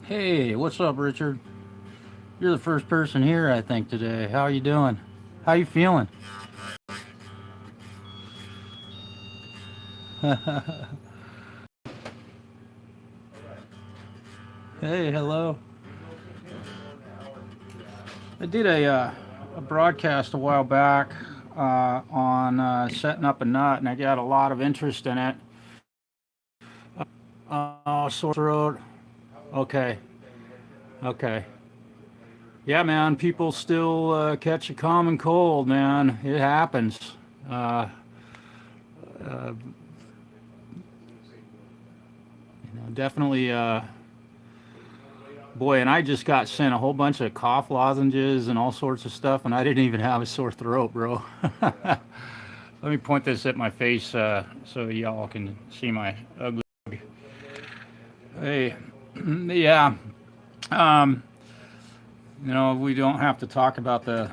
Hey, what's up, Richard? You're the first person here, I think, today. How you doing? How you feeling? Hey, hello. I did a broadcast a while back on setting up a nut, and I got a lot of interest in it. Oh, sore throat. Okay, okay. Yeah, man. People still catch a common cold, man. It happens. Uh, uh, Definitely. Boy, and I just got sent a whole bunch of cough lozenges and all sorts of stuff, and I didn't even have a sore throat, bro. Let me point this at my face so y'all can see my ugly. Hey, yeah. Um, we don't have to talk about the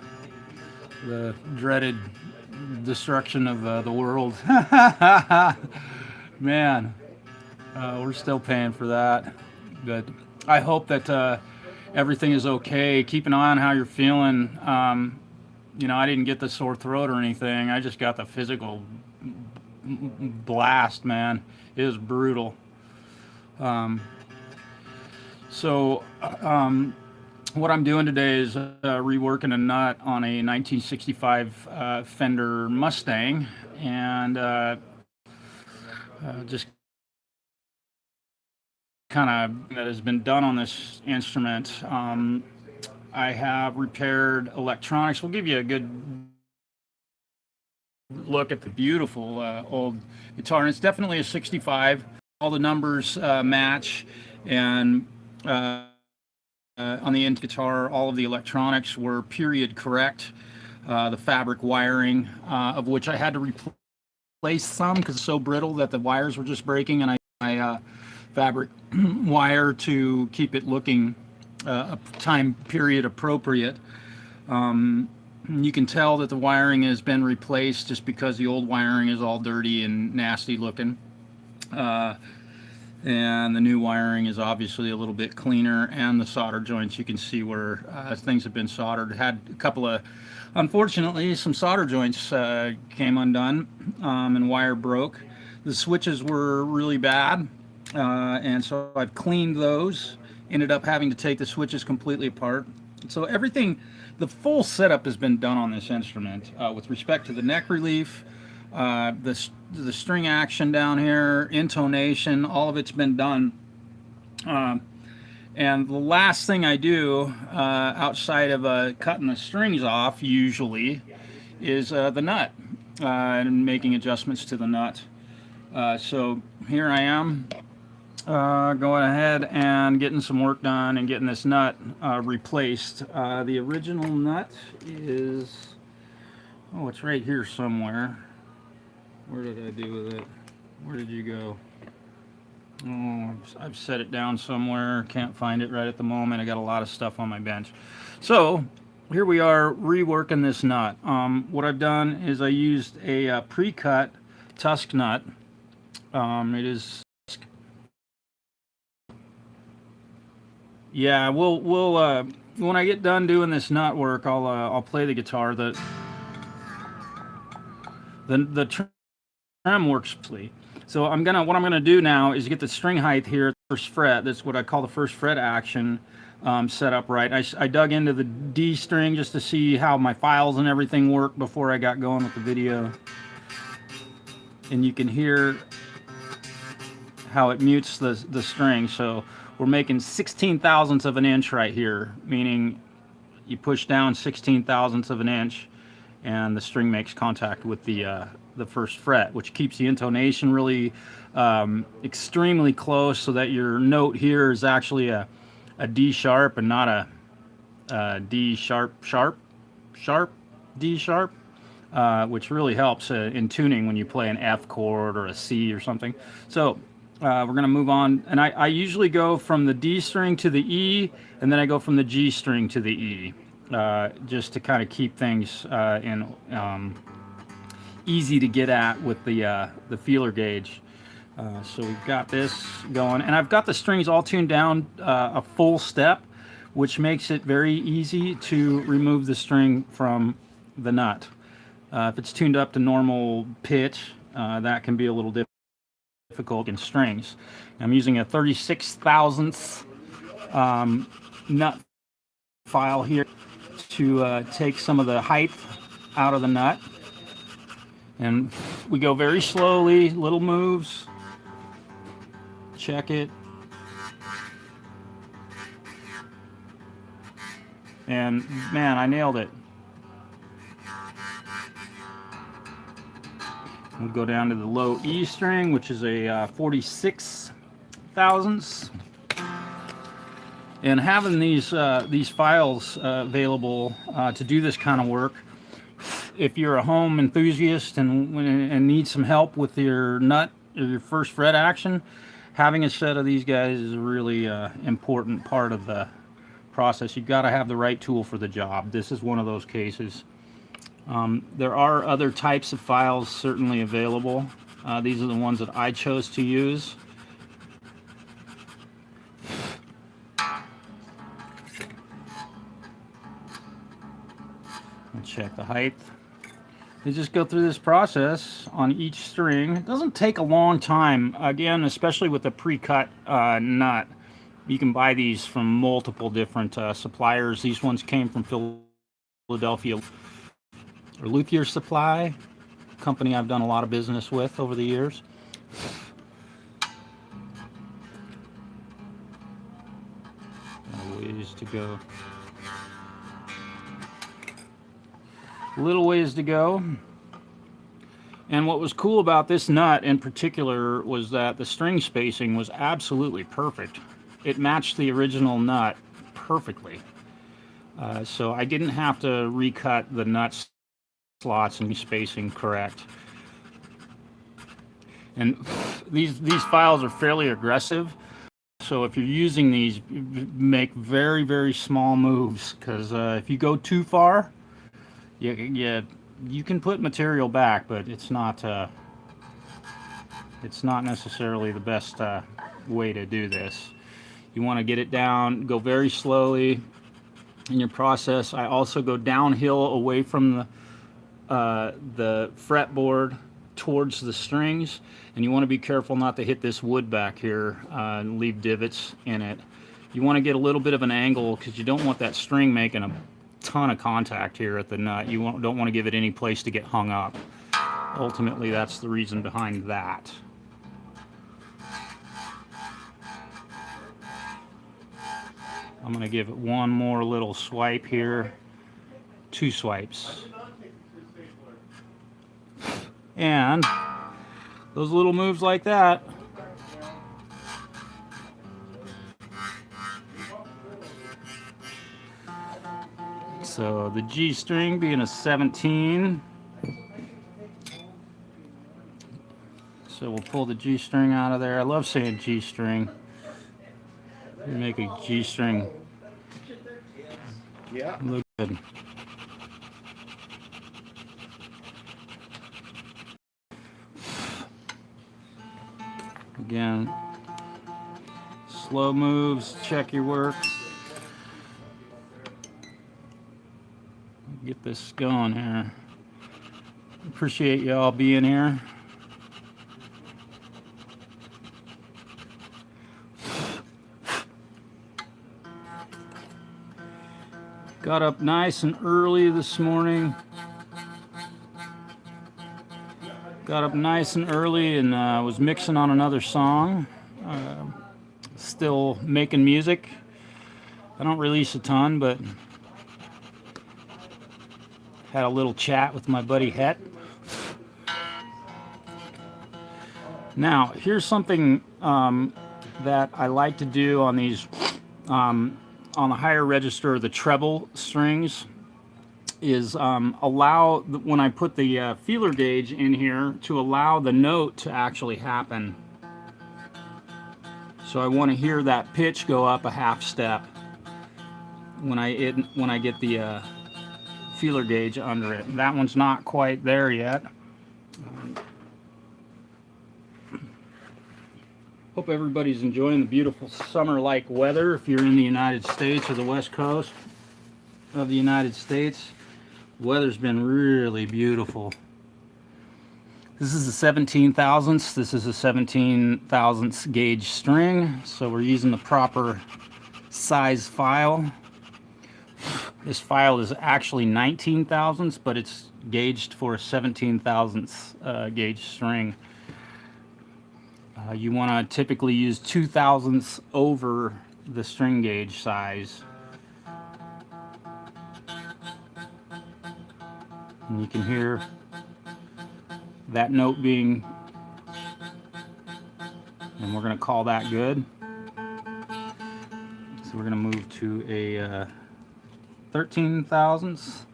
dreaded destruction of the world. Man, we're still paying for that. But I hope that everything is okay. Keep an eye on how you're feeling. I didn't get the sore throat or anything. I just got the physical blast, man. It was brutal. Um, so, what I'm doing today is reworking a nut on a 1965 Fender Mustang, and just kind of that has been done on this instrument. I have repaired electronics. We'll give you a good look at the beautiful old guitar. And it's definitely a 65. All the numbers match, and on the end guitar, all of the electronics were period correct. The fabric wiring, of which I had to replace some because it's so brittle that the wires were just breaking, and I fabric wire to keep it looking time period appropriate. You can tell that the wiring has been replaced just because the old wiring is all dirty and nasty looking. Uh, and the new wiring is obviously a little bit cleaner, and the solder joints, you can see where things have been soldered. Had a couple of, unfortunately, some solder joints came undone, and wire broke. The switches were really bad, and so I've cleaned those. Ended up having to take the switches completely apart. So everything, the full setup has been done on this instrument with respect to the neck relief, the string action down here, intonation, all of it's been done. Um, and the last thing I do outside of cutting the strings off usually is the nut and making adjustments to the nut. So here I am going ahead and getting some work done and getting this nut replaced. The original nut is, oh, it's right here somewhere. Where did I do with it? Where did you go? Oh, I've set it down somewhere. Can't find it right at the moment. I got a lot of stuff on my bench. So here we are reworking this nut. What I've done is I used a pre-cut Tusk nut. It is, yeah. We'll when I get done doing this nut work, I'll play the guitar. The trim works. So what I'm gonna do now is get the string height here at the first fret. That's what I call the first fret action set up right. I dug into the D string just to see how my files and everything work before I got going with the video. And you can hear how it mutes the string. So we're making 16 thousandths of an inch right here, meaning you push down 16 thousandths of an inch and the string makes contact with the first fret, which keeps the intonation really extremely close, so that your note here is actually a D sharp and not a D sharp sharp sharp D sharp, which really helps in tuning when you play an F chord or a C or something. So we're going to move on, and I usually go from the D string to the E, and then I go from the G string to the E, just to kind of keep things in easy to get at with the feeler gauge. So we've got this going, and I've got the strings all tuned down a full step, which makes it very easy to remove the string from the nut. If it's tuned up to normal pitch, that can be a little difficult in strings. I'm using a 36 thousandths nut file here to take some of the height out of the nut. And we go very slowly, little moves. Check it. And man, I nailed it. We'll go down to the low E string, which is a 46 thousandths. And having these files available to do this kind of work, if you're a home enthusiast and need some help with your nut or your first fret action, having a set of these guys is a really important part of the process. You've got to have the right tool for the job. This is one of those cases. There are other types of files certainly available. These are the ones that I chose to use. And check the height. You just go through this process on each string. It doesn't take a long time. Again, especially with a pre-cut nut. You can buy these from multiple different suppliers. These ones came from Philadelphia, or Luthier Supply, company I've done a lot of business with over the years. Ways to go. Little ways to go. And what was cool about this nut in particular was that the string spacing was absolutely perfect. It matched the original nut perfectly. So I didn't have to recut the nut slots and be spacing correct. And these files are fairly aggressive. So if you're using these, make very, very small moves, because if you go too far, you can put material back, but it's not necessarily the best way to do this. You want to get it down, go very slowly in your process. I also go downhill away from the fretboard towards the strings, and you want to be careful not to hit this wood back here and leave divots in it. You want to get a little bit of an angle because you don't want that string making a ton of contact here at the nut. You don't want to give it any place to get hung up. Ultimately, that's the reason behind that. I'm going to give it one more little swipe here. 2 swipes. And those little moves like that so the G string being a 17, so we'll pull the G string out of there. I love saying G string. You make a G string look good. Again, slow moves, check your work. Get this going here. Appreciate y'all being here. Got up nice and early this morning. Got up nice and early and was mixing on another song. Still making music. I don't release a ton, but had a little chat with my buddy Het. Now, here's something that I like to do on these, on the higher register, the treble strings, is allow, when I put the feeler gauge in here, to allow the note to actually happen. So I want to hear that pitch go up a half step when I get the feeler gauge under it. That one's not quite there yet. Hope everybody's enjoying the beautiful summer-like weather if you're in the United States or the West Coast of the United States. Weather's been really beautiful. This is a 17 thousandths. This is a 17 thousandths gauge string, so we're using the proper size file. This file is actually 19 thousandths, but it's gauged for a 17 thousandths gauge string. You want to typically use 2 thousandths over the string gauge size. And you can hear that note being, and we're going to call that good. So we're going to move to a 13 thousandths.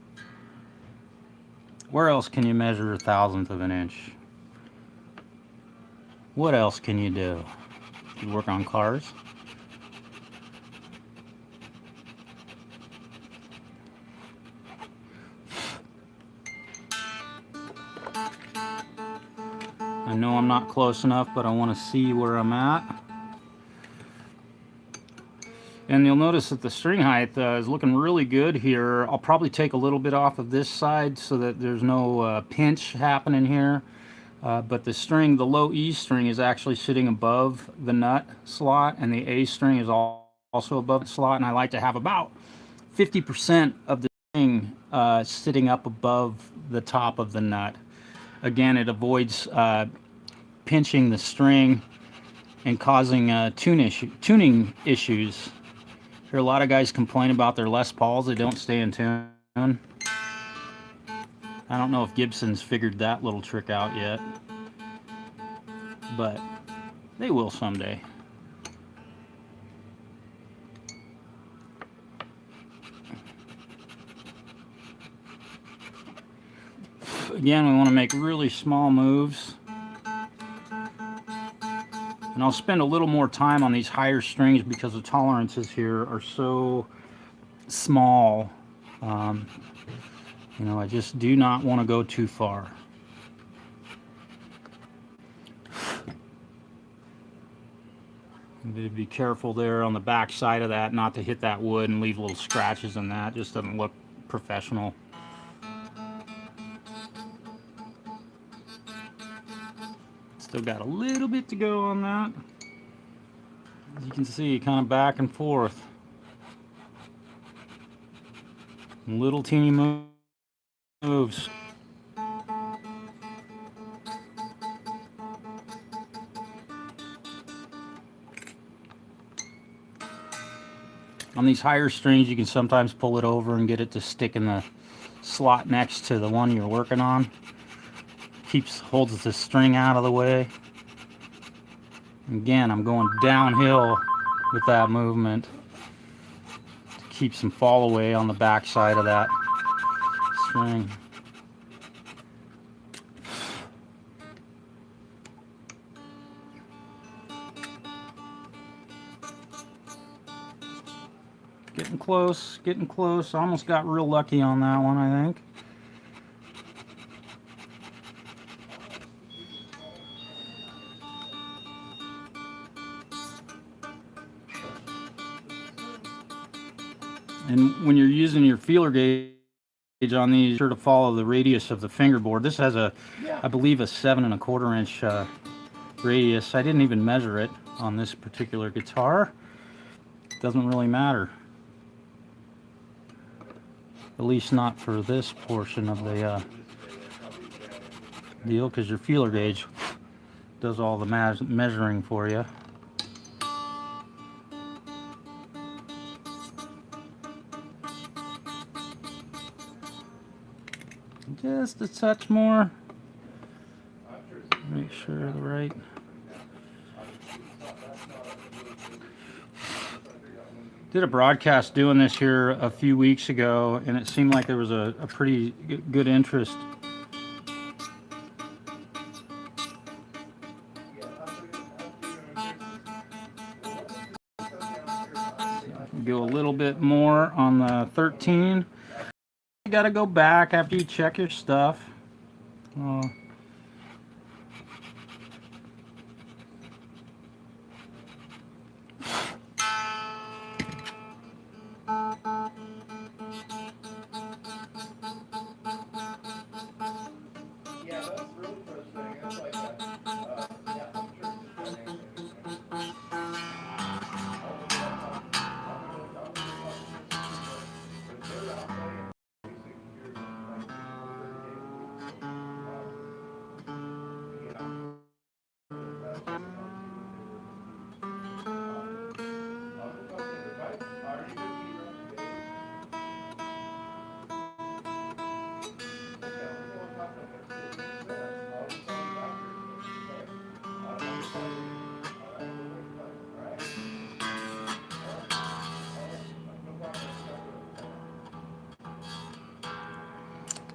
Where else can you measure a thousandth of an inch? What else can you do? You work on cars. I know I'm not close enough, but I want to see where I'm at. And you'll notice that the string height is looking really good here. I'll probably take a little bit off of this side so that there's no pinch happening here. But the string, the low E string, is actually sitting above the nut slot, and the A string is also above the slot. And I like to have about 50% of the string sitting up above the top of the nut. Again, it avoids pinching the string and causing tuning issues. I hear a lot of guys complain about their Les Pauls, they don't stay in tune. I don't know if Gibson's figured that little trick out yet, but they will someday. Again, we want to make really small moves. And I'll spend a little more time on these higher strings because the tolerances here are so small. You know, I just do not want to go too far. Be careful there on the back side of that not to hit that wood and leave little scratches in that. Just doesn't look professional. Still got a little bit to go on that. As you can see, kind of back and forth. Little teeny moves. On these higher strings, you can sometimes pull it over and get it to stick in the slot next to the one you're working on. Holds the string out of the way. Again, I'm going downhill with that movement to keep some fall away on the back side of that string. Getting close, getting close. Almost got real lucky on that one, I think. And when you're using your feeler gauge on these, be sure to follow the radius of the fingerboard. This has a, I believe, a 7 1/4 inch radius. I didn't even measure it on this particular guitar. Doesn't really matter. At least not for this portion of the deal, because your feeler gauge does all the measuring for you. Just a touch more. Make sure the right. Did a broadcast doing this here a few weeks ago, and it seemed like there was a pretty good interest. Go a little bit more on the 13. You got to go back after you check your stuff.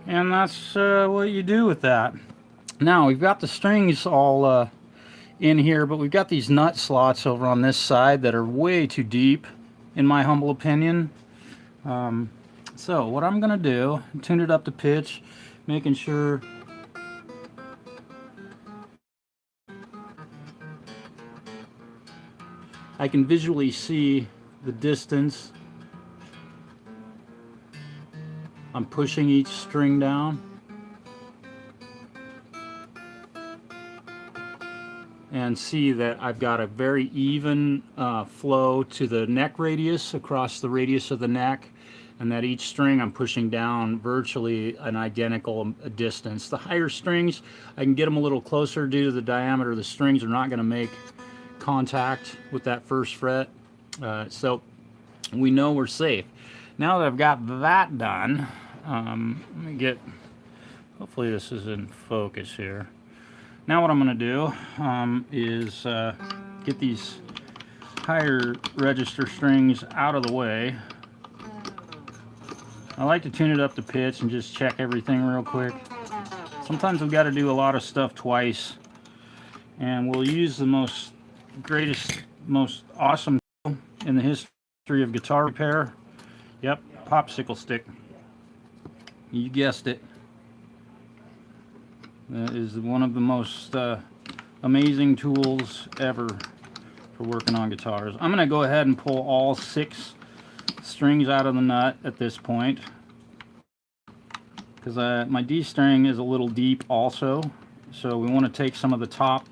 And that's what you do with that. Now we've got the strings all in here, but we've got these nut slots over on this side that are way too deep, in my humble opinion. So what I'm gonna do, tune it up to pitch, making sure I can visually see the distance I'm pushing each string down. And see that I've got a very even flow to the neck radius, across the radius of the neck, and that each string I'm pushing down virtually an identical distance. The higher strings, I can get them a little closer due to the diameter. The strings are not going to make contact with that first fret, so we know we're safe. Now that I've got that done, let me get, hopefully this is in focus here. Now what I'm going to do is get these higher register strings out of the way. I like to tune it up to pitch and just check everything real quick. Sometimes we've got to do a lot of stuff twice, and we'll use the greatest, most awesome tool in the history of guitar repair. Yep, popsicle stick. You guessed it. That is one of the most amazing tools ever for working on guitars. I'm going to go ahead and pull all 6 strings out of the nut at this point, because my D string is a little deep also, so we want to take some of the top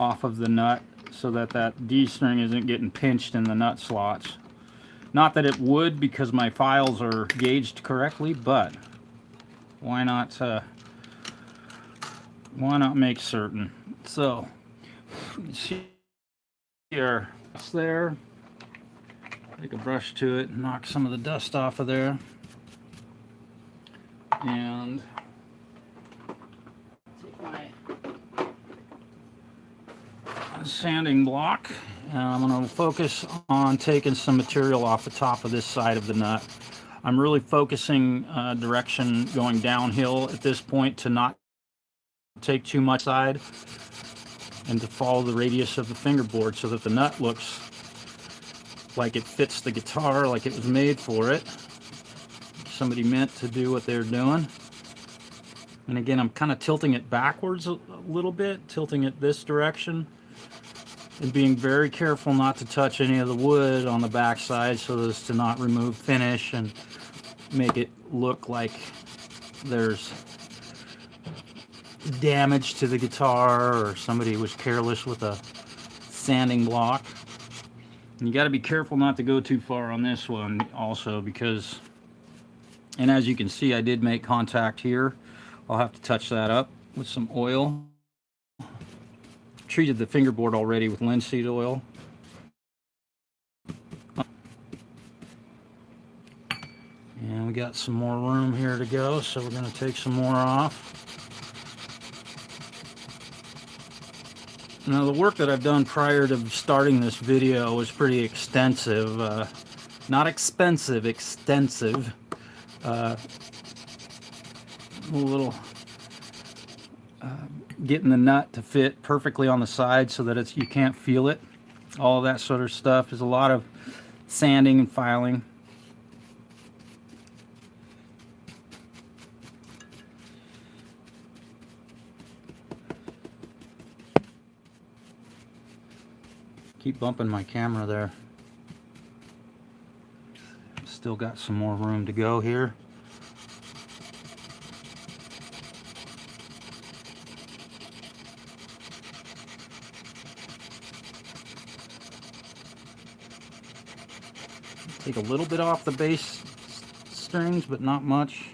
off of the nut so that that D string isn't getting pinched in the nut slots. Not that it would, because my files are gauged correctly, but why not make certain? So, see here, it's there. Take a brush to it and knock some of the dust off of there. And take my sanding block, and I'm going to focus on taking some material off the top of this side of the nut. I'm really focusing direction going downhill at this point to not take too much side and to follow the radius of the fingerboard so that the nut looks like it fits the guitar, like it was made for it. Somebody meant to do what they're doing. And again, I'm kind of tilting it backwards a little bit, tilting it this direction, and being very careful not to touch any of the wood on the back side so as to not remove finish and make it look like there's damage to the guitar or somebody was careless with a sanding block. And you got to be careful not to go too far on this one also, because, and as you can see, I did make contact here. I'll have to touch that up with some oil. Treated the fingerboard already with linseed oil. And we got some more room here to go, so we're going to take some more off. Now, the work that I've done prior to starting this video was pretty extensive. Not expensive, extensive. A little getting the nut to fit perfectly on the side so that you can't feel it. All of that sort of stuff. There's a lot of sanding and filing. Keep bumping my camera there. Still got some more room to go here. Take a little bit off the bass strings, but not much.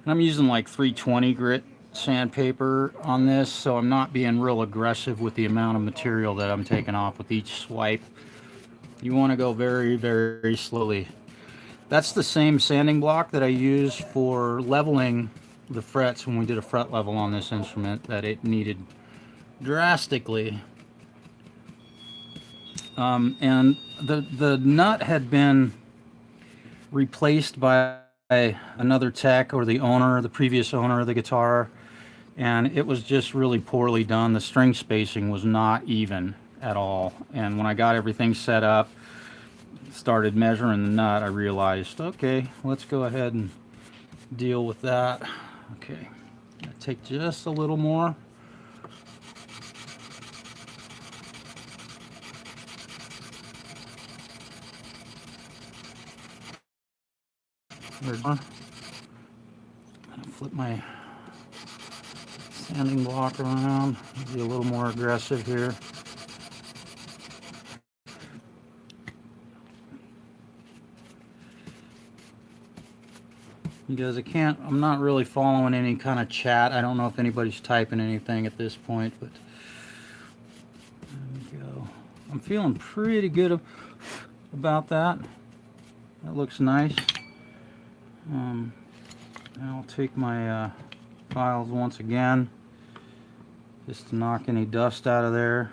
And I'm using like 320 grit sandpaper on this, so I'm not being real aggressive with the amount of material that I'm taking off with each swipe. You want to go very, very slowly. That's the same sanding block that I used for leveling the frets when we did a fret level on this instrument, that it needed drastically And the nut had been replaced by another tech, or the owner, the previous owner of the guitar, and it was just really poorly done. The string spacing was not even at all. And when I got everything set up, started measuring the nut, I realized, okay, let's go ahead and deal with that. Okay, take just a little more. I'm gonna flip my sanding block around, be a little more aggressive here. Because I'm not really following any kind of chat. I don't know if anybody's typing anything at this point, but there we go. I'm feeling pretty good about that. That looks nice. I'll take my files once again, just to knock any dust out of there.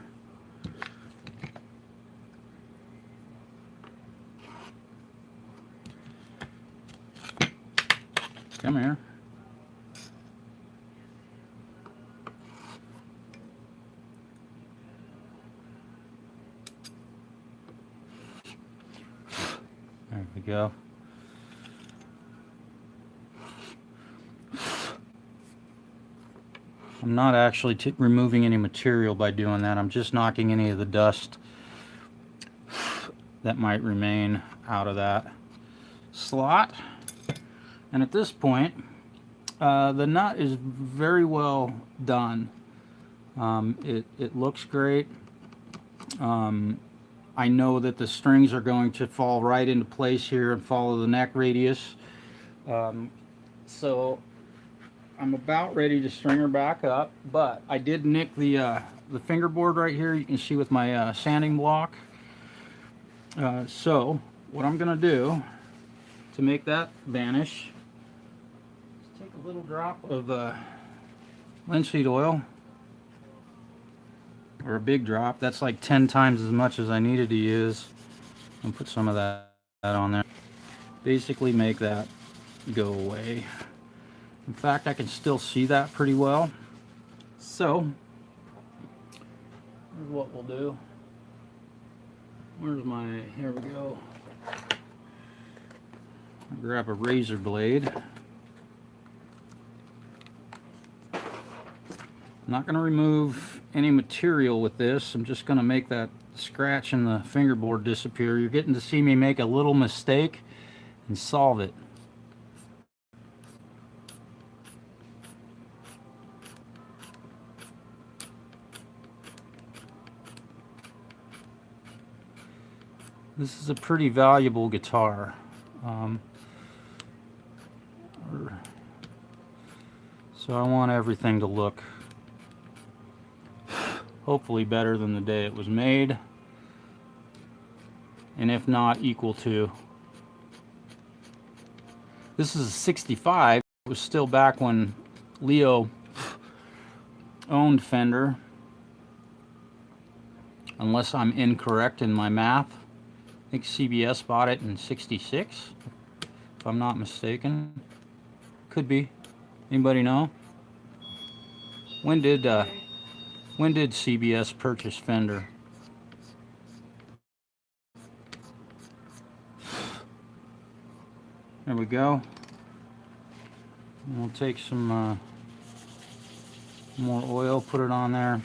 Come here. There we go. I'm not actually removing any material by doing that. I'm just knocking any of the dust that might remain out of that slot. And at this point, the nut is very well done. It looks great. I know that the strings are going to fall right into place here and follow the neck radius. So I'm about ready to string her back up, but I did nick the fingerboard right here. You can see with my sanding block. So what I'm gonna do to make that vanish, take a little drop of linseed oil, or a big drop. That's like 10 times as much as I needed to use, and put some of that on there. Basically make that go away. In fact, I can still see that pretty well. So here's what we'll do. Where's my, here we go. I'll grab a razor blade. I'm not going to remove any material with this. I'm just going to make that scratch in the fingerboard disappear. You're getting to see me make a little mistake and solve it. This is a pretty valuable guitar. So I want everything to look hopefully better than the day it was made, and if not, equal to. This is a 65. It was still back when Leo owned Fender, unless I'm incorrect in my math. I think CBS bought it in 66, if I'm not mistaken. Could be. Anybody know? When did CBS purchase Fender? There we go. And we'll take some more oil, put it on there,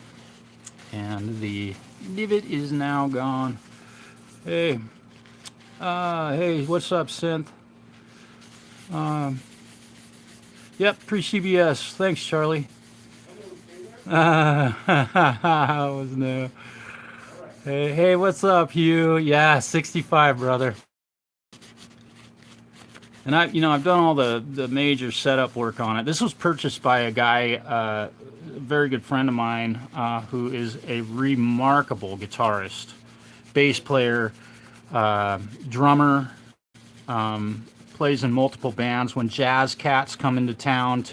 and the divot is now gone. Hey, hey, what's up, Synth? Yep, pre-CBS. Thanks, Charlie. I was new. Hey, what's up, Hugh? Yeah, 65, brother. And I've done all the major setup work on it. This was purchased by a guy, a very good friend of mine, who is a remarkable guitarist, bass player, drummer, plays in multiple bands. When jazz cats come into town,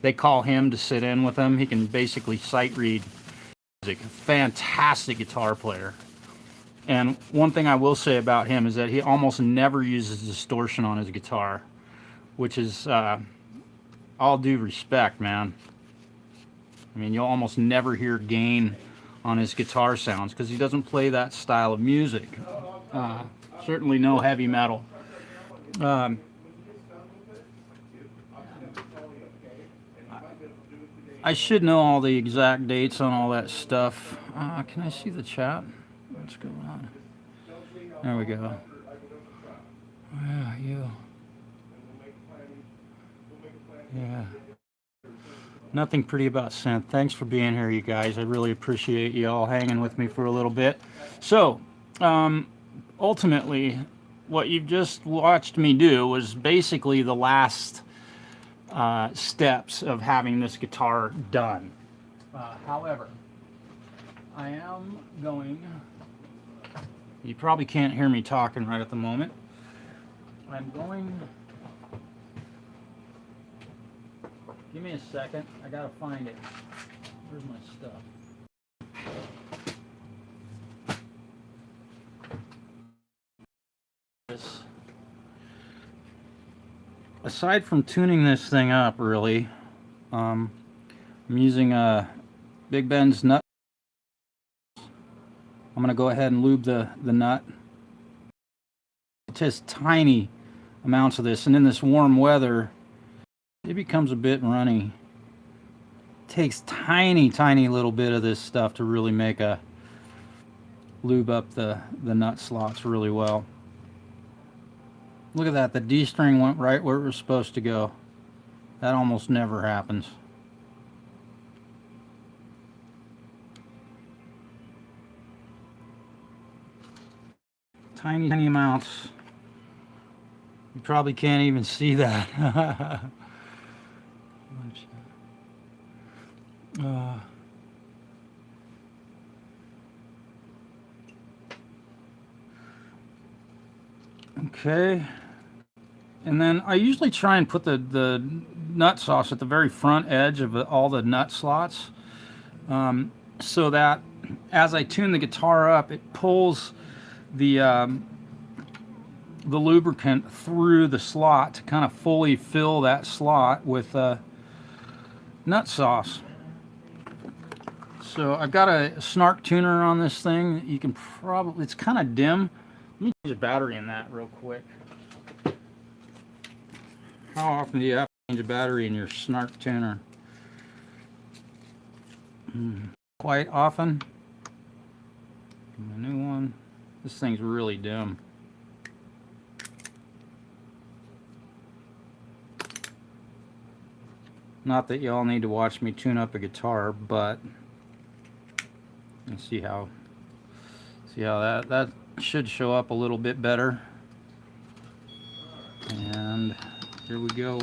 they call him to sit in with them. He can basically sight read music. Fantastic guitar player. And one thing I will say about him is that he almost never uses distortion on his guitar, which is all due respect, man. I mean, you'll almost never hear gain on his guitar sounds because he doesn't play that style of music. Certainly no heavy metal. I should know all the exact dates on all that stuff. Can I see the chat? What's going on? There we go. Yeah, you. Yeah. Nothing pretty about synth. Thanks for being here, you guys. I really appreciate you all hanging with me for a little bit. So, ultimately, what you've just watched me do was basically the last steps of having this guitar done. However, I am going... You probably can't hear me talking right at the moment. I'm going... Give me a second. I gotta find it. Where's my stuff? Aside from tuning this thing up, really, I'm using a Big Ben's nut. I'm gonna go ahead and lube the nut. It just tiny amounts of this, and in this warm weather, it becomes a bit runny. It takes tiny little bit of this stuff to really make a lube up the nut slots really well. Look at that, the D string went right where it was supposed to go. That almost never happens. Tiny amounts. You probably can't even see that. Okay, and then I usually try and put the nut sauce at the very front edge of all the nut slots, so that as I tune the guitar up, it pulls the lubricant through the slot to kind of fully fill that slot with nut sauce. So I've got a snark tuner on this thing. You can probably, it's kind of dim. Let me change the battery in that real quick. How often do you have to change a battery in your snark tuner? Quite often. A new one. This thing's really dim. Not that y'all need to watch me tune up a guitar, but let's see how that should show up a little bit better. And here we go.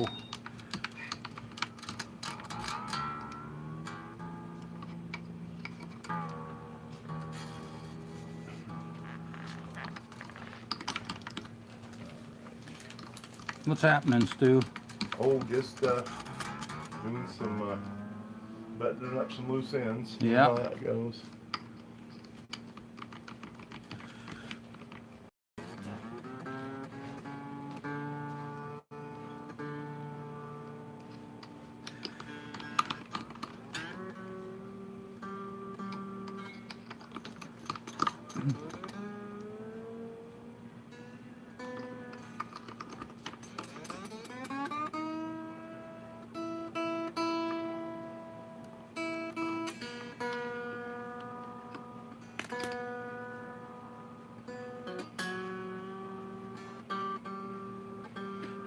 What's happening, Stu? Oh, just doing some buttoning up some loose ends. Yeah. You know how that goes.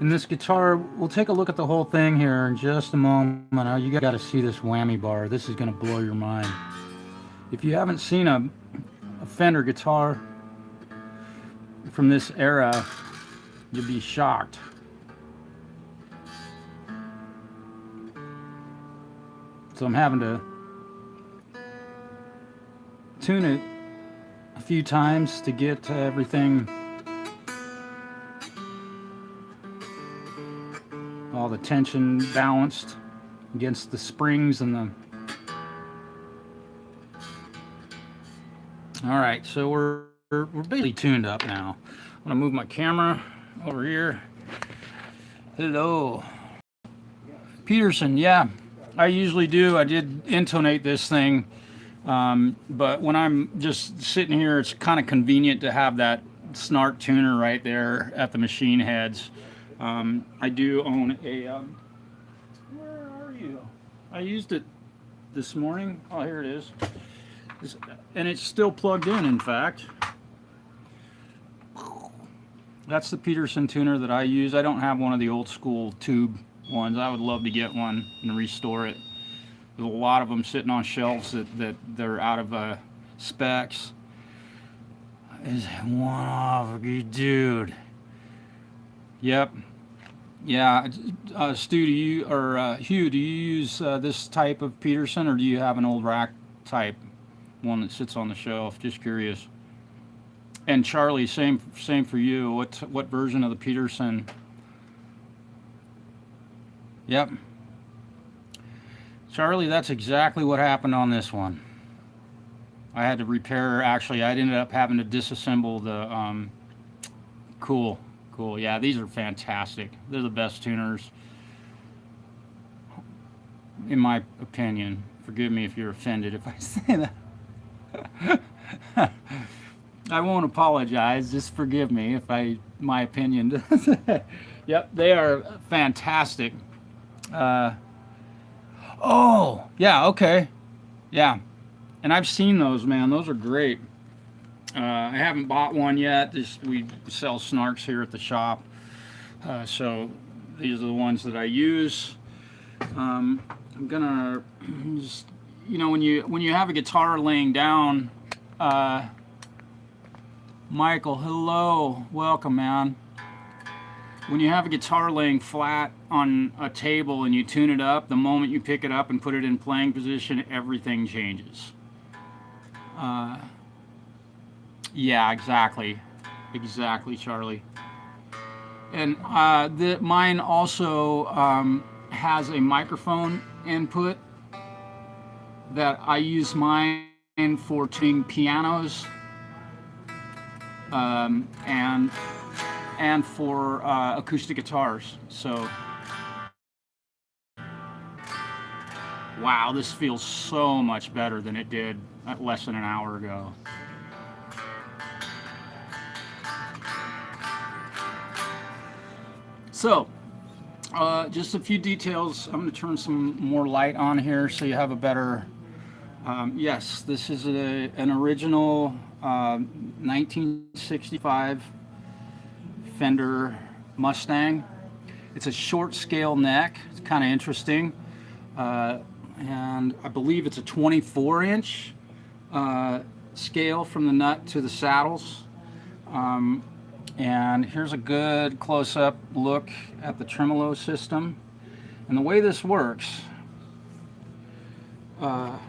And this guitar, we'll take a look at the whole thing here in just a moment. Now you got to see this whammy bar. This is going to blow your mind. If you haven't seen a Fender guitar from this era, you'll be shocked. So I'm having to tune it a few times to get everything, all the tension balanced against the springs and the... All right, so we're we're basically tuned up now. I'm gonna move my camera over here. Hello, Peterson. Yeah, I usually do. I did intonate this thing, but when I'm just sitting here, it's kind of convenient to have that snart tuner right there at the machine heads. I do own a. Where are you? I used it this morning. Oh, here it is. And it's still plugged in fact. That's the Peterson tuner that I use. I don't have one of the old school tube ones. I would love to get one and restore it. There's a lot of them sitting on shelves that they're out of specs. Is one off, dude. Yep. Yeah. Stu, do you or Hugh, do you use this type of Peterson, or do you have an old rack type one that sits on the shelf? Just curious. And Charlie, same for you. What version of the Peterson? Yep. Charlie, that's exactly what happened on this one. I had to repair. Actually, I ended up having to disassemble the. Cool. Yeah, these are fantastic. They're the best tuners, in my opinion. Forgive me if you're offended if I say that. I won't apologize. Just forgive me if my opinion. Yep, they are fantastic. Oh, yeah, okay. Yeah. And I've seen those, man. Those are great. I haven't bought one yet. We sell snarks here at the shop. So these are the ones that I use. I'm gonna just, when you have a guitar laying down, Michael, hello, welcome, man. When you have a guitar laying flat on a table and you tune it up, the moment you pick it up and put it in playing position, everything changes. Yeah, exactly, Charlie. And mine also has a microphone input that I use mine for tuning pianos. And for acoustic guitars. So, wow, this feels so much better than it did less than an hour ago. So, just a few details. I'm going to turn some more light on here so you have a better. Yes, this is an original 1965 Fender Mustang. It's a short scale neck. It's kind of interesting. And I believe it's a 24-inch scale from the nut to the saddles. And here's a good close-up look at the tremolo system. And the way this works, watch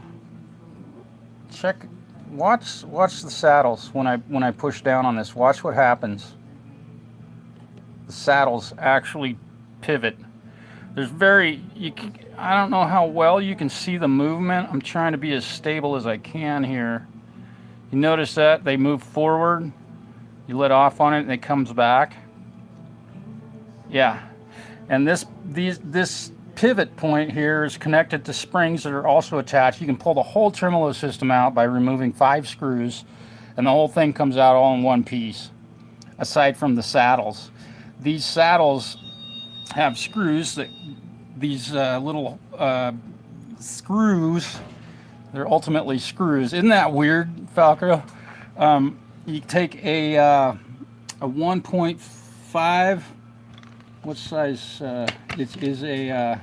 the saddles when I push down on this. Watch what happens. The saddles actually pivot. I don't know how well you can see the movement. I'm trying to be as stable as I can here. You notice that they move forward. You let off on it and it comes back. Yeah. And this pivot point here is connected to springs that are also attached. You can pull the whole tremolo system out by removing 5 screws, and the whole thing comes out all in one piece, aside from the saddles. These saddles have screws these little screws. They're ultimately screws. Isn't that weird, Falco? You take a 1.5. What size? It is a.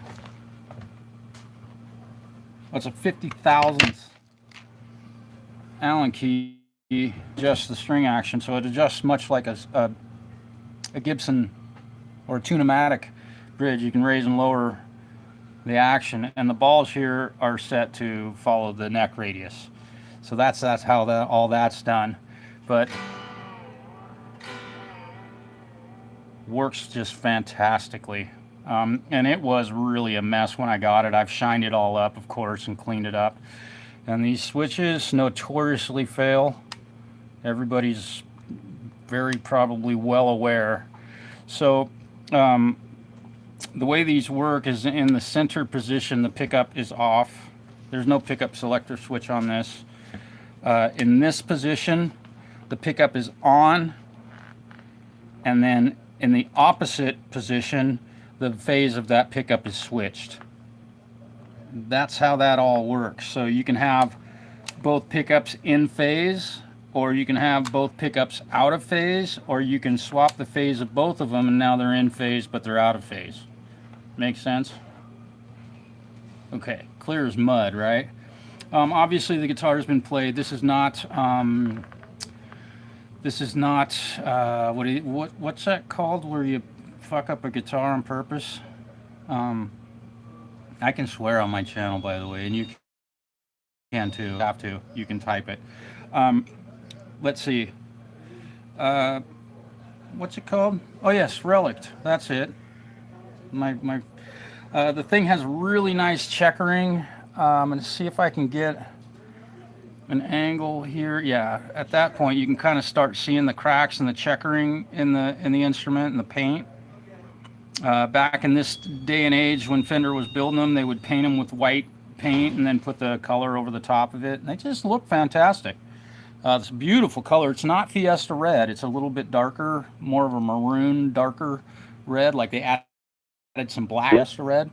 It's a 50,000th Allen key. Adjusts the string action, so it adjusts much like a Gibson or a Tune-o-matic bridge. You can raise and lower the action, and the balls here are set to follow the neck radius. So that's how all that's done. But works just fantastically. And it was really a mess when I got it. I've shined it all up, of course, and cleaned it up. And these switches notoriously fail. Everybody's very probably well aware. So the way these work is in the center position, the pickup is off. There's no pickup selector switch on this. In this position, the pickup is on, and then in the opposite position, the phase of that pickup is switched. That's how that all works. So you can have both pickups in phase, or you can have both pickups out of phase, or you can swap the phase of both of them and now they're in phase but they're out of phase. Make sense? Okay, clear as mud, right? Obviously the guitar's been played. This is not what's that called where you fuck up a guitar on purpose? I can swear on my channel, by the way, and you can too. Have to. You can type it. Let's see. What's it called? Oh yes, relict. That's it. The thing has really nice checkering. I'm gonna see if I can get an angle here. Yeah, at that point you can kind of start seeing the cracks and the checkering in the instrument and the paint. Back in this day and age when Fender was building them, they would paint them with white paint and then put the color over the top of it. And they just look fantastic. It's a beautiful color. It's not Fiesta red. It's a little bit darker, more of a maroon, darker red, like they added some black Fiesta red.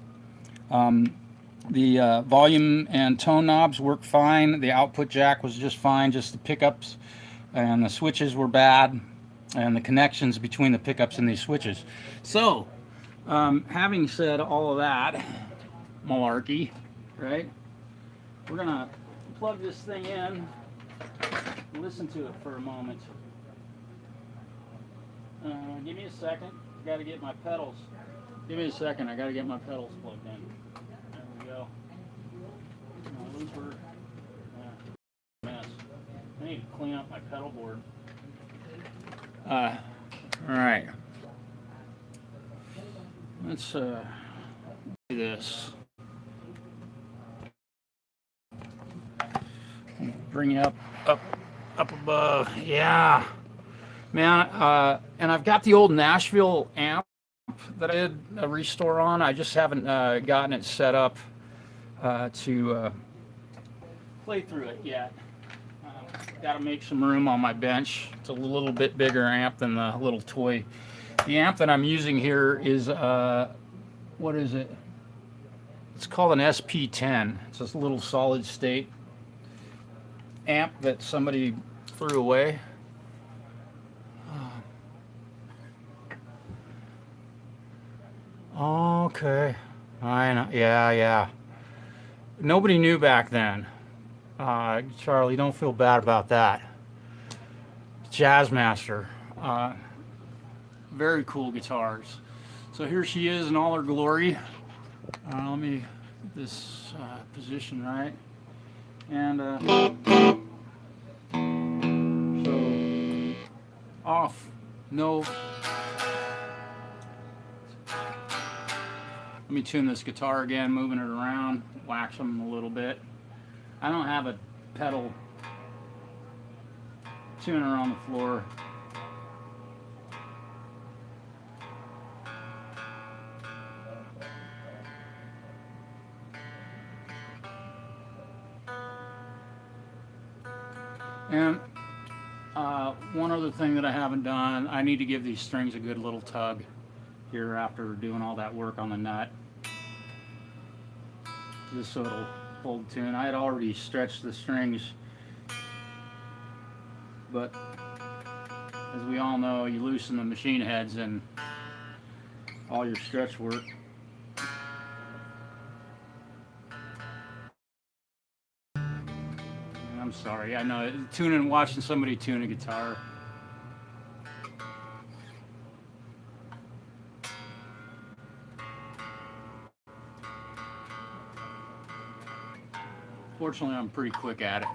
The volume and tone knobs work fine. The output jack was just fine. Just the pickups and the switches were bad, and the connections between the pickups and these switches. So, having said all of that malarkey, right? We're gonna plug this thing in. Listen to it for a moment. Give me a second. Got to get my pedals. Give me a second. I got to get my pedals plugged in. There we go. Those were a mess. I need to clean up my pedal board. All right. Let's do this. Bring it up above. Yeah, man. And I've got the old Nashville amp that I did a restore on. I just haven't gotten it set up to play through it yet. Got to make some room on my bench. It's a little bit bigger amp than the little toy. The amp that I'm using here is what is it? It's called an SP10. It's this little solid state amp that somebody threw away. Okay, I know. Yeah. Nobody knew back then. Charlie, don't feel bad about that. Jazzmaster. Very cool guitars. So here she is in all her glory. Let me get this position right. And so off, no. Let me tune this guitar again, moving it around, wax them a little bit. I don't have a pedal tuner on the floor. And one other thing that I haven't done, I need to give these strings a good little tug here after doing all that work on the nut, just so it'll hold tune. I had already stretched the strings, but as we all know, you loosen the machine heads and all your stretch work. I'm sorry, I know, watching somebody tune a guitar. Fortunately, I'm pretty quick at it.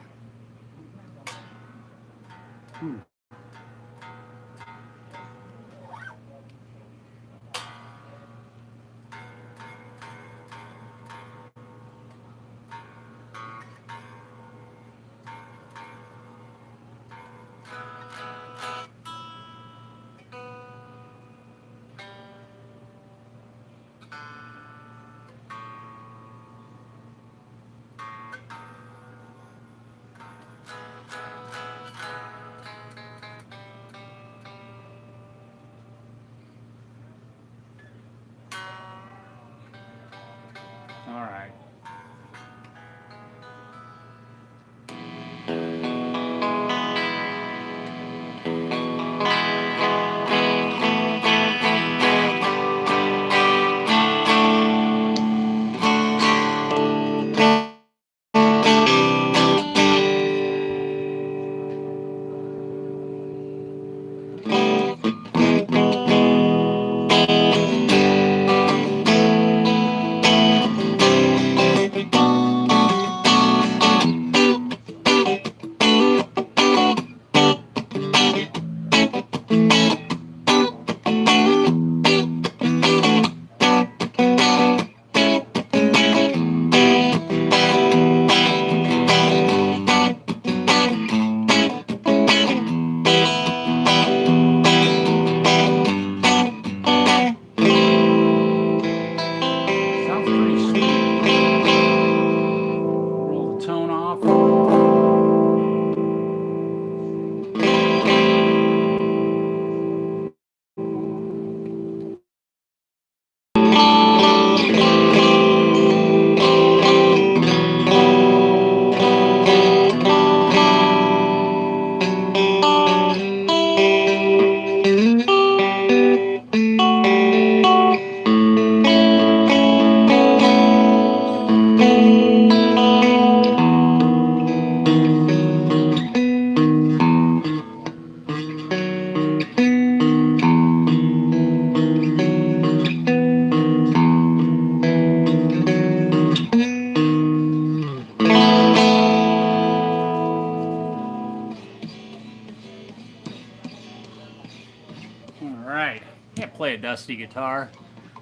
right, can't play a dusty guitar.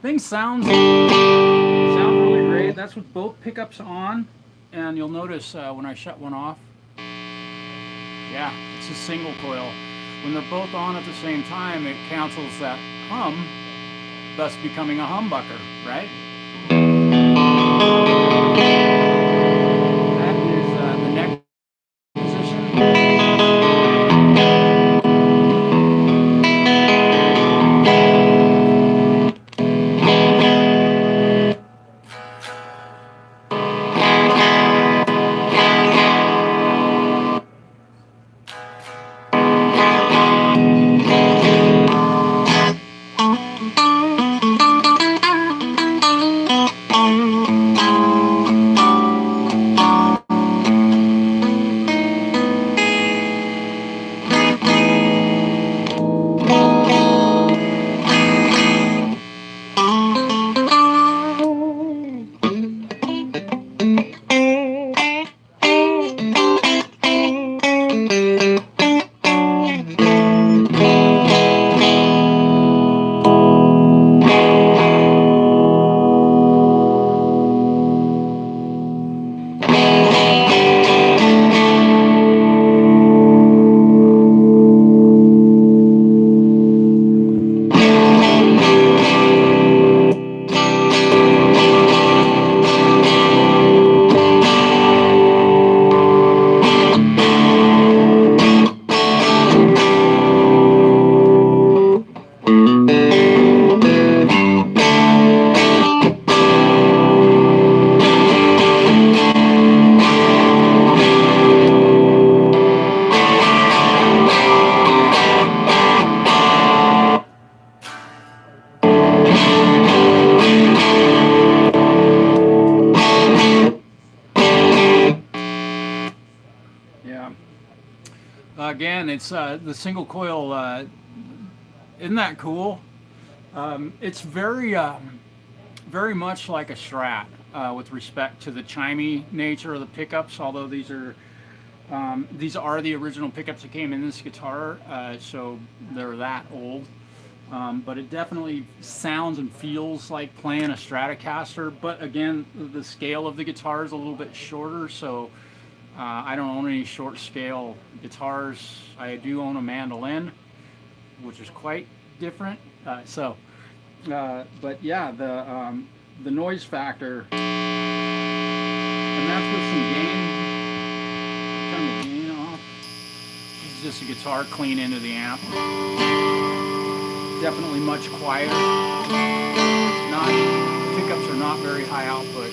Thing sounds really great. That's with both pickups on, and you'll notice when I shut one off, yeah, it's a single coil. When they're both on at the same time, it cancels that hum, thus becoming a humbucker, right? That is the neck position. Yeah. Again, it's the single coil. Isn't that cool? It's very much like a Strat with respect to the chimey nature of the pickups. Although these are the original pickups that came in this guitar, so they're that old. But it definitely sounds and feels like playing a Stratocaster. But again, the scale of the guitar is a little bit shorter, so I don't own any short scale guitars. I do own a mandolin, which is quite different. But yeah, the noise factor, and that's with some gain. Turn the gain off. This is just a guitar clean into the amp. Definitely much quieter. Pickups are not very high output.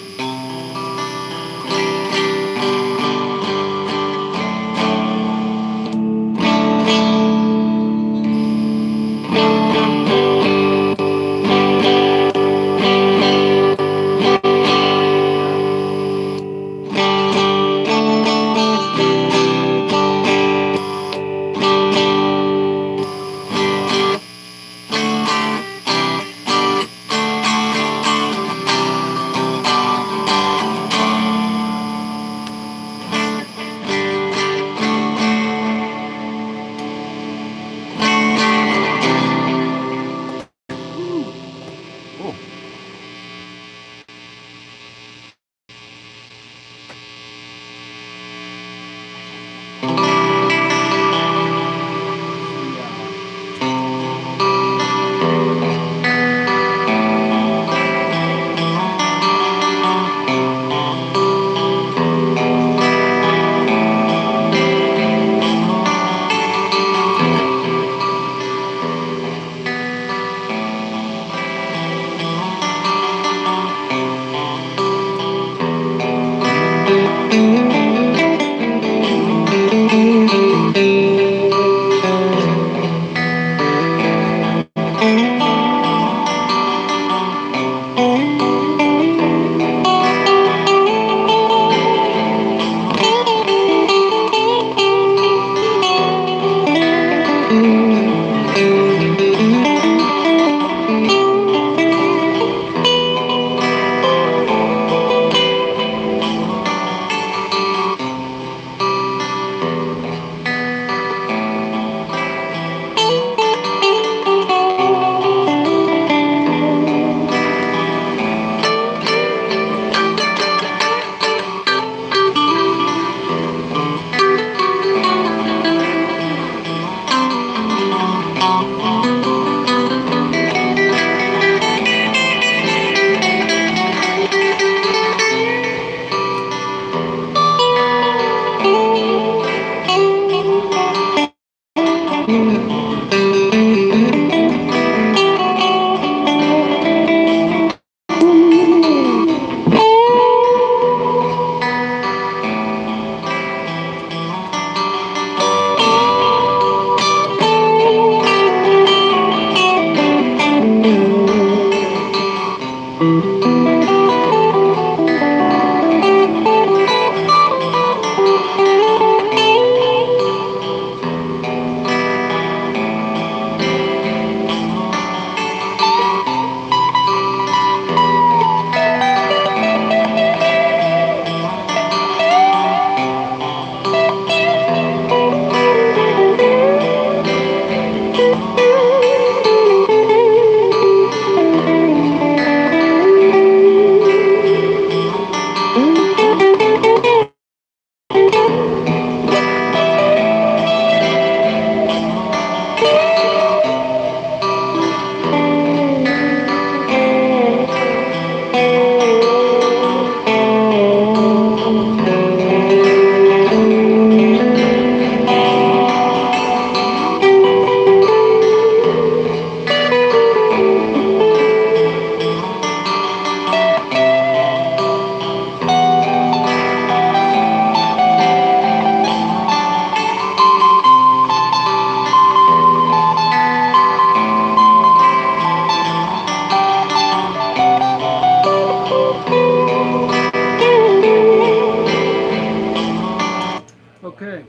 Okay,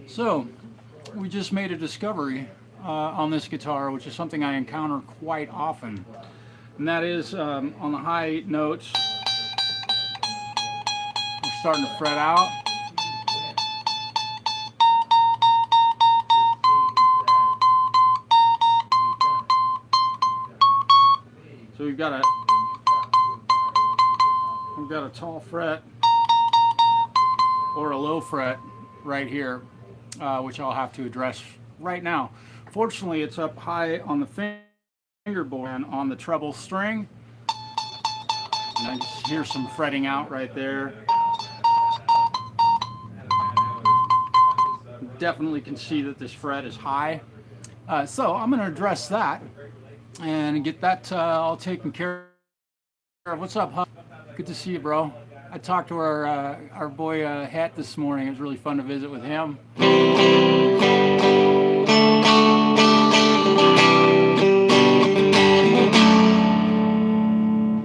so we just made a discovery on this guitar, which is something I encounter quite often, and that is on the high notes, we're starting to fret out. So we've got a tall fret or a low fret right here, which I'll have to address right now. Fortunately, it's up high on the fingerboard and on the treble string. And I just hear some fretting out right there. Definitely can see that this fret is high. So I'm going to address that and get that all taken care of. What's up, Huck? Good to see you, bro. I talked to our boy Het this morning. It was really fun to visit with him.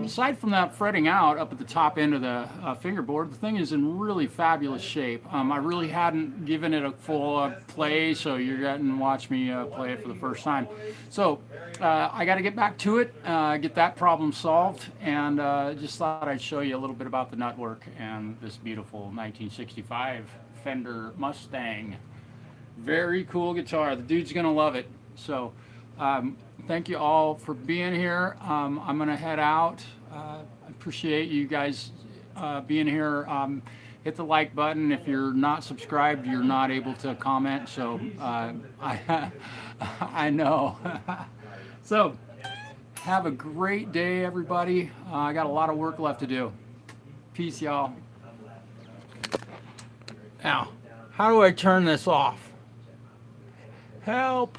Aside from that fretting out up at the top end of the fingerboard, the thing is in really fabulous shape. I really hadn't given it a full play, so you're getting to watch me play it for the first time. So I got to get back to it, get that problem solved, and just thought I'd show you a little bit about the nutwork and this beautiful 1965 Fender Mustang. Very cool guitar. The dude's gonna love it. So thank you all for being here. I'm gonna head out. I appreciate you guys being here. Hit the like button. If you're not subscribed, you're not able to comment. So I know. So have a great day, everybody. I got a lot of work left to do. Peace, y'all. Now, how do I turn this off? Help.